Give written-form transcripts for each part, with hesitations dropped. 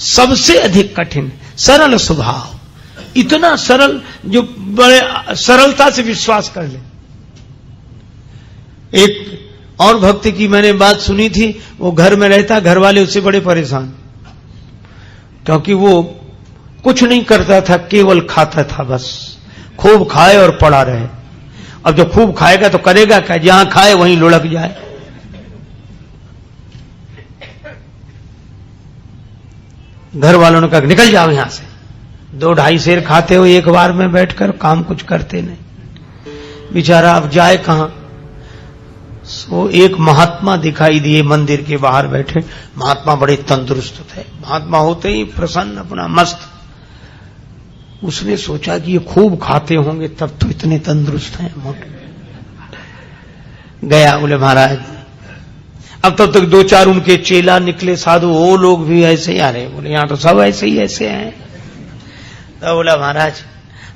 सबसे अधिक कठिन, सरल स्वभाव, इतना सरल जो बड़े सरलता से विश्वास कर ले। एक और भक्त की मैंने बात सुनी थी, वो घर में रहता, घर वाले उससे बड़े परेशान, क्योंकि वो कुछ नहीं करता था, केवल खाता था, बस खूब खाए और पड़ा रहे। अब जो खूब खाएगा तो करेगा क्या, जहां खाए वहीं लुढ़क जाए। घर वालों ने कहा निकल जाओ यहां से, 2-2.5 सेर खाते हो एक बार में बैठकर, काम कुछ करते नहीं। बेचारा अब जाए कहां। सो एक महात्मा दिखाई दिए मंदिर के बाहर बैठे। महात्मा बड़े तंदुरुस्त थे, महात्मा होते ही प्रसन्न, अपना मस्त। उसने सोचा कि ये खूब खाते होंगे तब तो इतने तंदुरुस्त हैं, मोटे। गया, बोले महाराज, अब तब तक 2-4 उनके चेला निकले साधु, वो लोग भी ऐसे ही आ रहे। बोले यहां तो सब ऐसे ही ऐसे हैं। तो बोला महाराज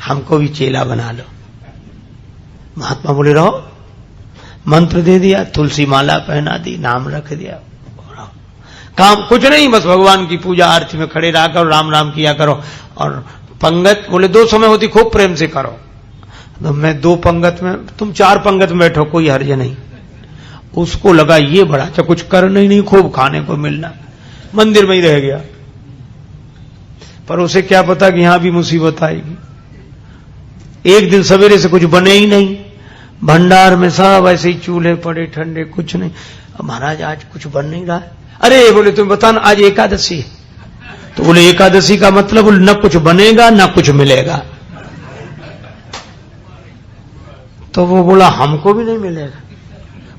हमको भी चेला बना लो। महात्मा बोले रहो। मंत्र दे दिया, तुलसी माला पहना दी, नाम रख दिया, काम कुछ नहीं, बस भगवान की पूजा आरती में खड़े रहा करो, राम राम किया करो। और पंगत बोले 2 समय होती, खूब प्रेम से करो। तो मैं 2 पंगत में, तुम 4 पंगत में बैठो, कोई हर्ज नहीं। उसको लगा ये बड़ा अच्छा, कुछ करना ही नहीं, खूब खाने को मिलना, मंदिर में ही रह गया। पर उसे क्या पता कि यहां भी मुसीबत आएगी। एक दिन सवेरे से कुछ बने ही नहीं, भंडार में सब ऐसे ही चूल्हे पड़े ठंडे, कुछ नहीं। महाराज आज कुछ बन नहीं रहा है। अरे बोले तुम बताना, आज एकादशी है। तो बोले एकादशी का मतलब, बोले न कुछ बनेगा न कुछ मिलेगा। तो वो बोला हमको भी नहीं मिलेगा।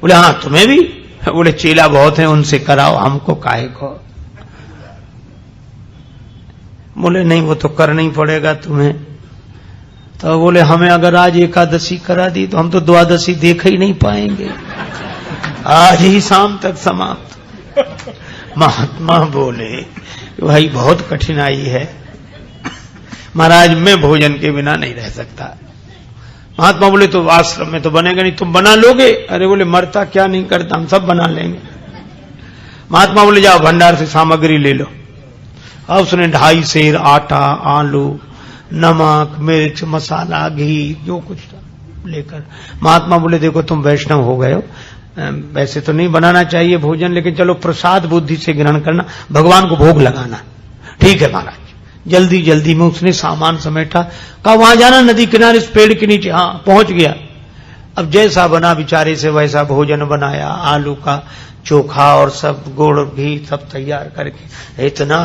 बोले हाँ तुम्हें भी। बोले चेला बहुत हैं, उनसे कराओ, हमको काहे को। बोले नहीं वो तो करना ही पड़ेगा तुम्हें। तो बोले हमें अगर आज एकादशी करा दी तो हम तो द्वादशी देख ही नहीं पाएंगे, आज ही शाम तक समाप्त। महात्मा बोले भाई बहुत कठिनाई है महाराज, मैं भोजन के बिना नहीं रह सकता। महात्मा बोले तो आश्रम में तो बनेगा नहीं, तुम बना लोगे? अरे बोले मरता क्या नहीं करता, हम सब बना लेंगे। महात्मा बोले जाओ भंडार से सामग्री ले लो। अब उसने 2.5 सेर आटा, आलू, नमक, मिर्च, मसाला, घी, जो कुछ था लेकर। महात्मा बोले देखो तुम वैष्णव हो गए हो, वैसे तो नहीं बनाना चाहिए भोजन, लेकिन चलो प्रसाद बुद्धि से ग्रहण करना, भगवान को भोग लगाना। ठीक है महाराज। जल्दी जल्दी में उसने सामान समेटा, कहा वहां जाना नदी किनारे, इस पेड़ के नीचे। हाँ पहुंच गया। अब जैसा बना बेचारे से वैसा भोजन बनाया, आलू का चोखा और सब गुड़ घी सब तैयार करके। इतना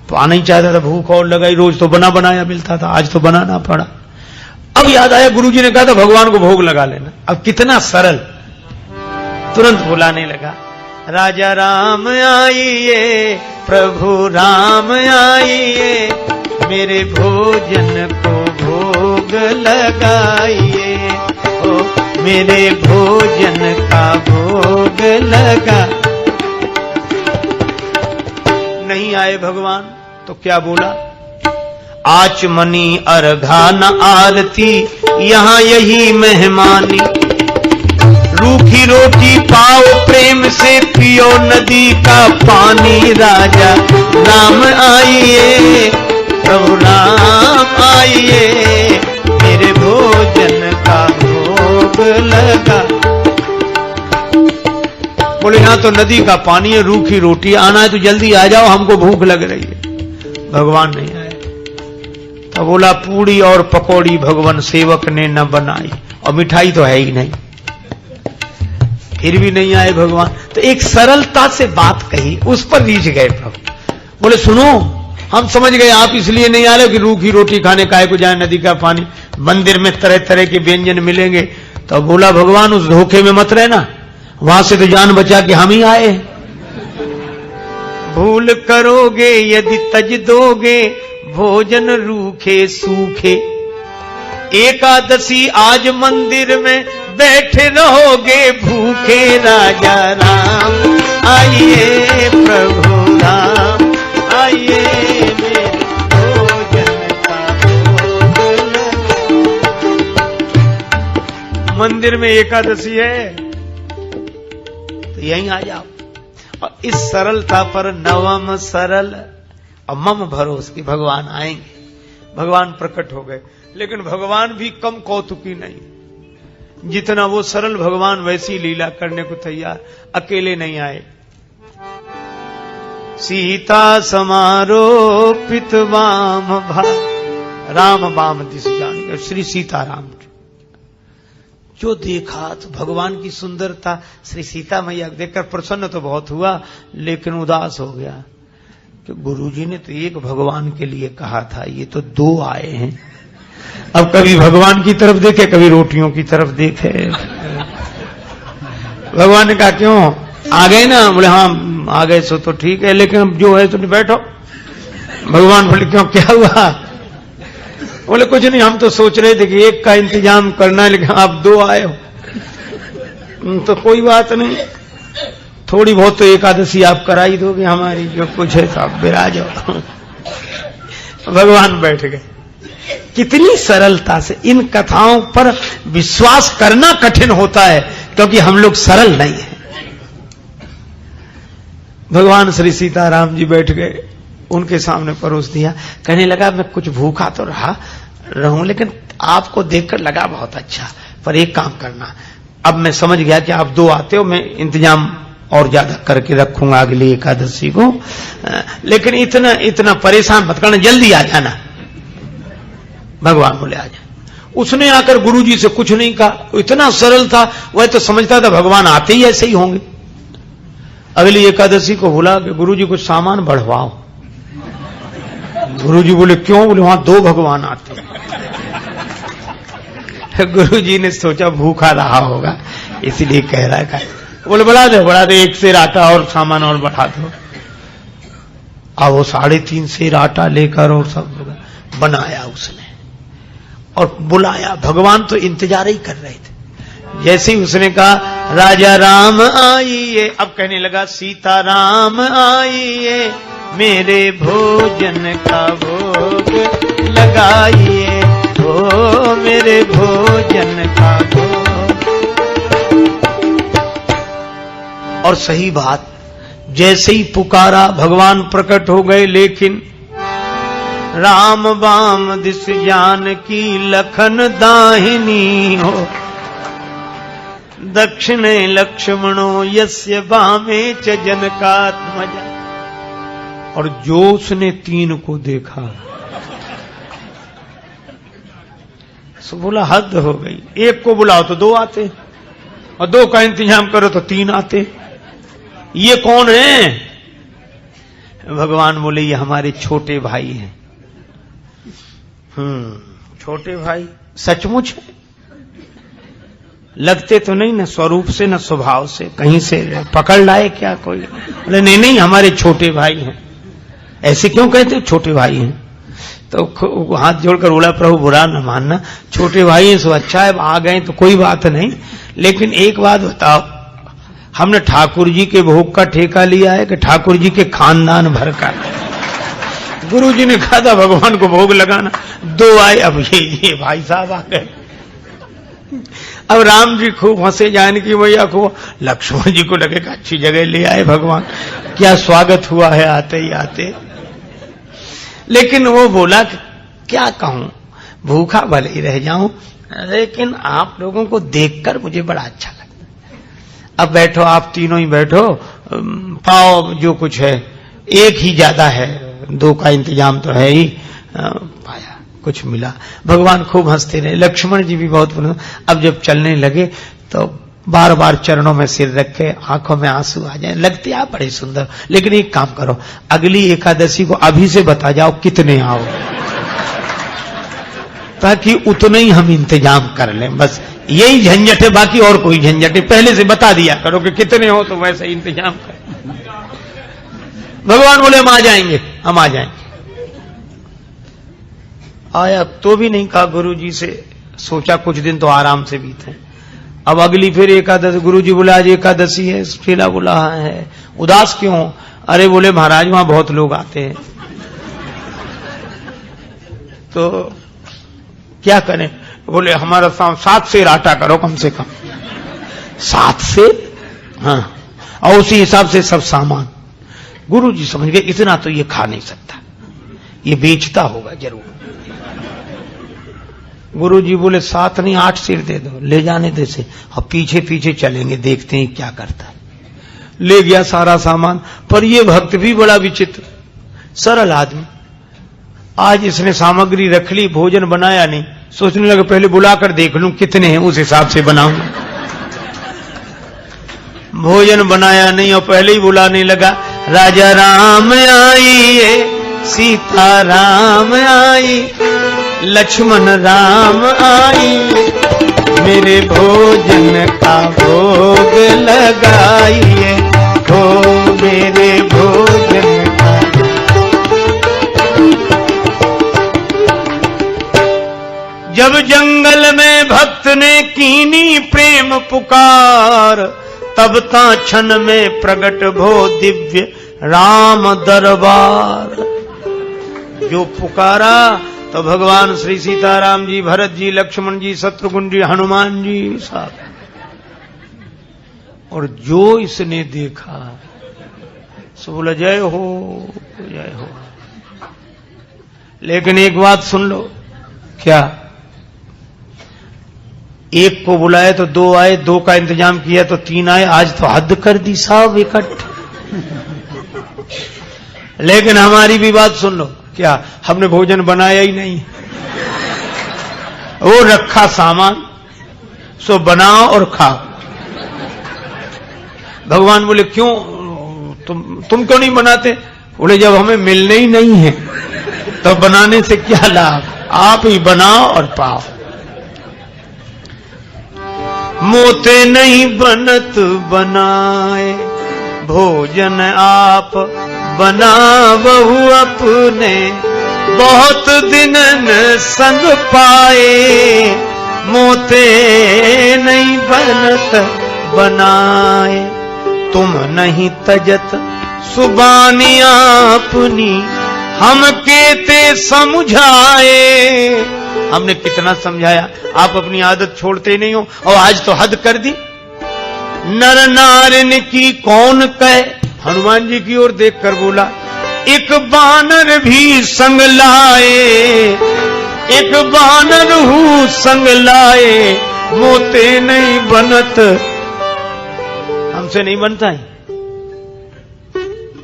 पाना ही चाहता था, भूख और लगाई, रोज तो बना बनाया मिलता था, आज तो बनाना पड़ा। अब याद आया गुरुजी ने कहा था भगवान को भोग लगा लेना। अब कितना सरल, तुरंत बुलाने लगा, राजा राम आइए, प्रभु राम आइए, मेरे भोजन को भोग लगाइए, ओ मेरे भोजन का भोग लगा। नहीं आए भगवान तो क्या बोला, आचमनी अर्घा न आरती, यहां यही मेहमानी, रूखी रोटी पाओ प्रेम से, पियो नदी का पानी, राजा राम आइए, प्रभु राम आइए, मेरे भोजन का भोग लगा। बोले यहां तो नदी का पानी है, रूखी रोटी, आना है तो जल्दी आ जाओ, हमको भूख लग रही है। भगवान नहीं आए। तो बोला पूड़ी और पकौड़ी भगवान सेवक ने न बनाई, और मिठाई तो है ही नहीं। फिर भी नहीं आए भगवान। तो एक सरलता से बात कही, उस पर रीझ गए प्रभु। बोले सुनो, हम समझ गए आप इसलिए नहीं आ रहे कि रूखी रोटी खाने काहे को जाए, नदी का पानी, मंदिर में तरह तरह के व्यंजन मिलेंगे। तो बोला भगवान उस धोखे में मत रहना, वहां से तो जान बचा के हम ही आए। भूल करोगे यदि तज दोगे, भोजन रूखे सूखे, एकादशी आज मंदिर में बैठे रहोगे भूखे, राजा राम आइए, प्रभु राम आइए, मेरे भोजन का भोग लगा। मंदिर में एकादशी है तो यहीं आ जाओ। और इस सरलता पर नवम सरल और मम भरोस की भगवान आएंगे। भगवान प्रकट हो गए, लेकिन भगवान भी कम कौतुकी नहीं। जितना वो सरल भगवान वैसी लीला करने को तैयार, अकेले नहीं आए। सीता समारोपित वाम भा, राम वाम दिस जान, श्री सीताराम जो देखा तो भगवान की सुंदरता, श्री सीता मैया देखकर प्रसन्न तो बहुत हुआ, लेकिन उदास हो गया कि गुरुजी ने तो एक भगवान के लिए कहा था, ये तो दो आए हैं। अब कभी भगवान की तरफ देखे, कभी रोटियों की तरफ देखे। भगवान ने कहा क्यों आ गए ना? बोले हाँ आ गए सो तो ठीक है, लेकिन अब जो है तो बैठो। भगवान बोले क्यों, क्या हुआ? बोले कुछ नहीं, हम तो सोच रहे थे कि एक का इंतजाम करना है, लेकिन आप दो आए हो तो कोई बात नहीं, थोड़ी बहुत तो एकादशी आप करा ही दोगे हमारी, जो कुछ है तो आप विराज हो। भगवान बैठ गए। कितनी सरलता से इन कथाओं पर विश्वास करना कठिन होता है, क्योंकि हम लोग सरल नहीं हैं। भगवान श्री सीताराम जी बैठ गए, उनके सामने परोस दिया। कहने लगा मैं कुछ भूखा तो रहूं, लेकिन आपको देखकर लगा बहुत अच्छा, पर एक काम करना, अब मैं समझ गया कि आप दो आते हो, मैं इंतजाम और ज्यादा करके रखूंगा अगली एकादशी को, लेकिन इतना परेशान मत करना, जल्दी आ जाना। भगवान बोले आ जा। उसने आकर गुरुजी से कुछ नहीं कहा, इतना सरल था, वह तो समझता था भगवान आते ही ऐसे ही होंगे। अगली एकादशी को बोला कि गुरुजी कुछ सामान बढ़वाओ। गुरुजी बोले क्यों? बोले वहां दो भगवान आते। गुरुजी ने सोचा भूखा रहा होगा इसलिए कह रहा है। बोले बढ़ा दो, एक सेर आटा और सामान और बढ़ा दो। अब वो 3.5 सेर आटा लेकर और सब बनाया उसने और बुलाया। भगवान तो इंतजार ही कर रहे थे। जैसे ही उसने कहा राजा राम आइए, अब कहने लगा सीता राम आइए, मेरे भोजन का भोग लगाइए, ओ मेरे भोजन का भोग। और सही बात, जैसे ही पुकारा भगवान प्रकट हो गए, लेकिन राम बाम दिस जानकी लखन दाहिनी हो, दक्षिणे लक्ष्मणो यस्य बामे च जनकात्मजा। और जो उसने 3 को देखा सो बोला हद हो गई, एक को बुलाओ तो 2 आते, और 2 का इंतजाम करो तो 3 आते, ये कौन है? भगवान बोले ये हमारे छोटे भाई हैं। छोटे भाई सचमुच है? लगते तो नहीं ना स्वरूप से न स्वभाव से, कहीं से पकड़ लाए क्या कोई? बोले नहीं हमारे छोटे भाई हैं। ऐसे क्यों कहते हो छोटे भाई हैं? तो हाथ जोड़कर बोला प्रभु बुरा न मानना, छोटे भाई हैं सो अच्छा है, आ गए तो कोई बात नहीं, लेकिन एक बात बताओ, हमने ठाकुर जी के भोग का ठेका लिया है कि ठाकुर जी के खानदान भर का? गुरु जी ने कहा था भगवान को भोग लगाना, 2 आए, अब ये भाई साहब आ गए। अब राम जी खूब हंसे, जानकी मैया को, लक्ष्मण जी को लगेगा अच्छी जगह ले आए भगवान, क्या स्वागत हुआ है आते ही आते। लेकिन वो बोला क्या कहूं, भूखा भले ही रह जाऊं, लेकिन आप लोगों को देखकर मुझे बड़ा अच्छा लगता। अब बैठो, आप तीनों ही बैठो, पाओ जो कुछ है, एक ही ज्यादा है, 2 का इंतजाम तो है ही। पाया कुछ मिला। भगवान खूब हंसते रहे, लक्ष्मण जी भी बहुत प्रसन्न। अब जब चलने लगे तो बार बार चरणों में सिर रख के आंखों में आंसू आ जाए, लगते आप बड़े सुंदर, लेकिन एक काम करो, अगली एकादशी को अभी से बता जाओ कितने आओ, ताकि उतने ही हम इंतजाम कर लें। बस यही झंझट है, बाकी और कोई झंझट है, पहले से बता दिया करो कि कितने हो तो वैसे इंतजाम कर। भगवान बोले हम आ जाएंगे, हम आ जाएंगे। आया तो भी नहीं कहा गुरु जी से, सोचा कुछ दिन तो आराम से बीते। अब अगली फिर एकादशी, गुरु जी बोले आज एकादशी है, फिर बोला है, उदास क्यों? अरे बोले महाराज वहां बहुत लोग आते हैं, तो क्या करें? बोले हमारा 7 सेर आटा करो कम से कम। 7 सेर? हाँ। और उसी हिसाब से सब सामान। गुरु जी समझ गए इतना तो ये खा नहीं सकता, ये बेचता होगा जरूर। गुरु जी बोले 7 नहीं 8 सिर दे दो, ले जाने दे से, अब पीछे पीछे चलेंगे, देखते हैं क्या करता है। ले गया सारा सामान। पर ये भक्त भी बड़ा विचित्र, सरल आदमी। आज इसने सामग्री रख ली, भोजन बनाया नहीं, सोचने लगा पहले बुलाकर देख लूं कितने हैं, उस हिसाब से बनाऊंगा। भोजन बनाया नहीं और पहले ही बुलाने लगा, राजा राम आइए, सीता राम आई, लक्ष्मण राम आई, मेरे भोजन का भोग लगाइए, हो मेरे भोजन का। जब जंगल में भक्त ने कीनी प्रेम पुकार, तब ता क्षण में प्रगट भो दिव्य राम दरबार। जो पुकारा तो भगवान श्री सीताराम जी, भरत जी, लक्ष्मण जी, शत्रुघ्न जी, हनुमान जी साहब। और जो इसने देखा सो बोला जय हो जय हो। लेकिन एक बात सुन लो, क्या? एक को बुलाए तो 2 आए, 2 का इंतजाम किया तो 3 आए, आज तो हद कर दी साहब इकट्ठे। लेकिन हमारी भी बात सुन लो, क्या हमने भोजन बनाया ही नहीं, वो रखा सामान, सो बनाओ और खाओ। भगवान बोले क्यों तुम क्यों नहीं बनाते? बोले जब हमें मिलने ही नहीं है तो बनाने से क्या लाभ, आप ही बनाओ और पाओ। मोते नहीं बनत बनाए, भोजन आप बनावहु अपने, बहुत दिनन संग पाए, मोते नहीं बनत बनाए, तुम नहीं तजत सुबानी अपनी, हम केते समझाए। हमने कितना समझाया, आप अपनी आदत छोड़ते नहीं हो, और आज तो हद कर दी। नर नारिन की कौन कहे, हनुमान जी की ओर देखकर बोला, एक बानर भी संग लाए, एक बानर हूँ संग लाए, मोते नहीं बनत, हमसे नहीं बनता है।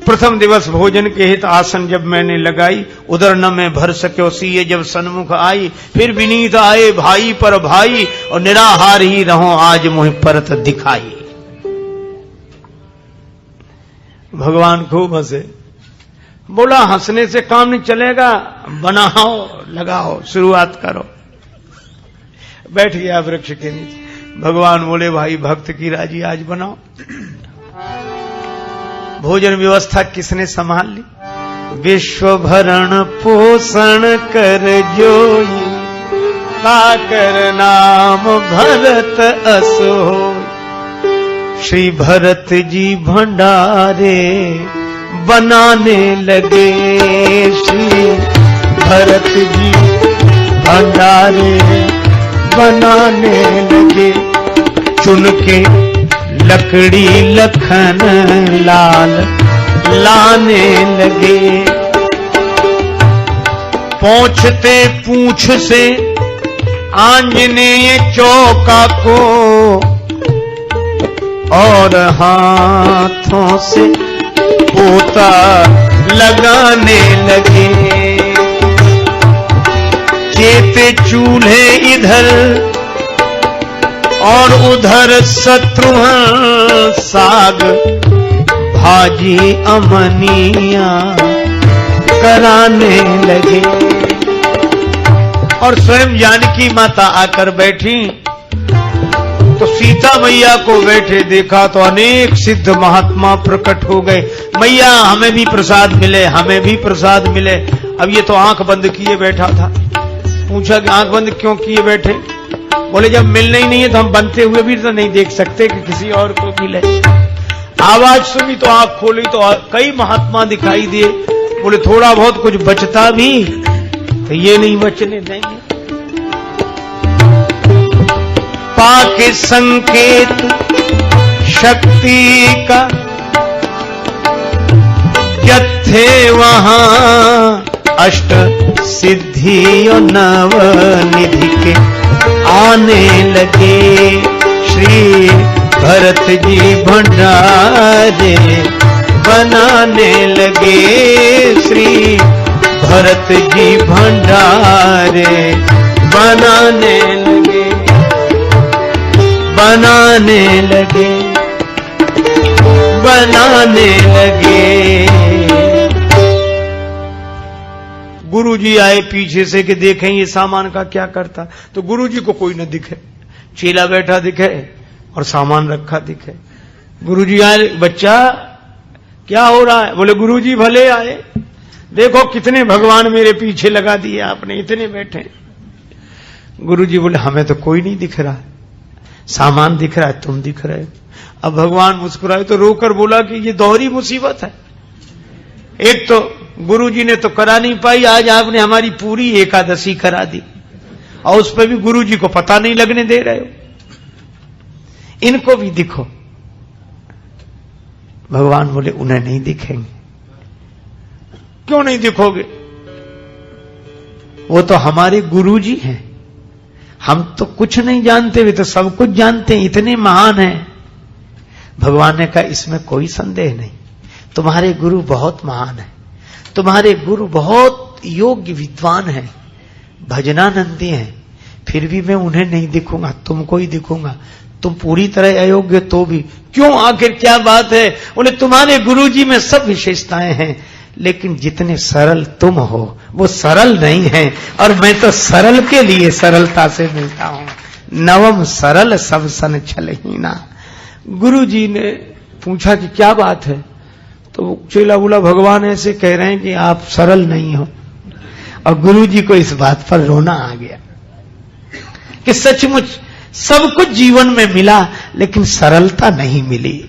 प्रथम दिवस भोजन के हित आसन जब मैंने लगाई, उधर न मैं भर सक्यो सीए जब सन्मुख आई, फिर विनीत आए भाई पर भाई, और निराहार ही रहो आज मुझे परत दिखाई। भगवान खूब हंसे, बोला हंसने से काम नहीं चलेगा, बनाओ लगाओ शुरुआत करो। बैठ गया वृक्ष के नीचे। भगवान बोले भाई भक्त की राजी आज बनाओ। भोजन व्यवस्था किसने संभाल ली? विश्व भरण पोषण कर जोई, ताकर नाम भरत असो। श्री भरत जी भंडारे बनाने लगे, श्री भरत जी भंडारे बनाने लगे। चुन के लकड़ी लखन लाल लाने लगे, पहुंचते पूंछ से आंजनेय चौका को, और हाथों से पोता लगाने लगे। चेते चूल्हे इधर और उधर शत्रुघ्न, साग भाजी अमनिया कराने लगे। और स्वयं जानकी माता आकर बैठी तो सीता मैया को बैठे देखा तो अनेक सिद्ध महात्मा प्रकट हो गए। मैया हमें भी प्रसाद मिले, हमें भी प्रसाद मिले। अब ये तो आंख बंद किए बैठा था। पूछा कि आंख बंद क्यों किए बैठे? बोले जब मिलना ही नहीं है तो हम बनते हुए भी तो नहीं देख सकते कि किसी और को मिले। आवाज सुनी तो आंख खोली तो कई महात्मा दिखाई दिए। बोले थोड़ा बहुत कुछ बचता भी तो ये नहीं बचने देंगे। पाके संकेत शक्ति का क्यथे वहां अष्ट सिद्धि और नव निधि के आने लगे। श्री भरत जी भंडारे बनाने लगे। श्री भरत जी भंडारे बनाने लगे, बनाने लगे, बनाने लगे। गुरुजी आए पीछे से कि देखें ये सामान का क्या करता, तो गुरुजी को कोई न दिखे, चेला बैठा दिखे और सामान रखा दिखे। गुरुजी आए, बच्चा क्या हो रहा है? बोले गुरुजी भले आए, देखो कितने भगवान मेरे पीछे लगा दिए आपने, इतने बैठे। गुरुजी बोले हमें तो कोई नहीं दिख रहा, सामान दिख रहा है, तुम दिख रहे हो। अब भगवान मुस्कुराए तो रोकर बोला कि ये दोहरी मुसीबत है। एक तो गुरुजी ने तो करा नहीं पाई, आज आपने हमारी पूरी एकादशी करा दी और उस पर भी गुरुजी को पता नहीं लगने दे रहे हो। इनको भी दिखो। भगवान बोले उन्हें नहीं दिखेंगे। क्यों नहीं दिखोगे? वो तो हमारे गुरुजी हैं, हम तो कुछ नहीं जानते, वे तो सब कुछ जानते हैं, इतने महान हैं। भगवान ने कहा इसमें कोई संदेह नहीं, तुम्हारे गुरु बहुत महान है, तुम्हारे गुरु बहुत योग्य विद्वान हैं, भजनानंदी हैं, फिर भी मैं उन्हें नहीं दिखूंगा, तुमको ही दिखूंगा। तुम पूरी तरह अयोग्य तो भी। क्यों, आखिर क्या बात है? बोले तुम्हारे गुरुजी में सब विशेषताएं हैं, लेकिन जितने सरल तुम हो वो सरल नहीं है, और मैं तो सरल के लिए सरलता से मिलता हूं। नवम सरल सब सन छलहीना। गुरुजी ने पूछा कि क्या बात है, तो चेला बोला भगवान ऐसे कह रहे हैं कि आप सरल नहीं हो। और गुरुजी को इस बात पर रोना आ गया कि सचमुच सब कुछ जीवन में मिला, लेकिन सरलता नहीं मिली,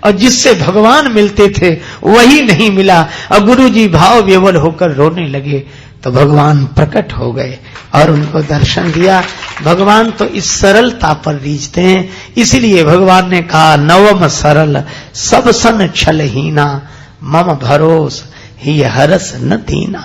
और जिससे भगवान मिलते थे वही नहीं मिला। और गुरुजी भाव विवल होकर रोने लगे तो भगवान प्रकट हो गए और उनको दर्शन दिया। भगवान तो इस सरलता पर रीझते हैं, इसलिए भगवान ने कहा नवम सरल सब सन छलहीना, मम भरोस ही हरस न दीना।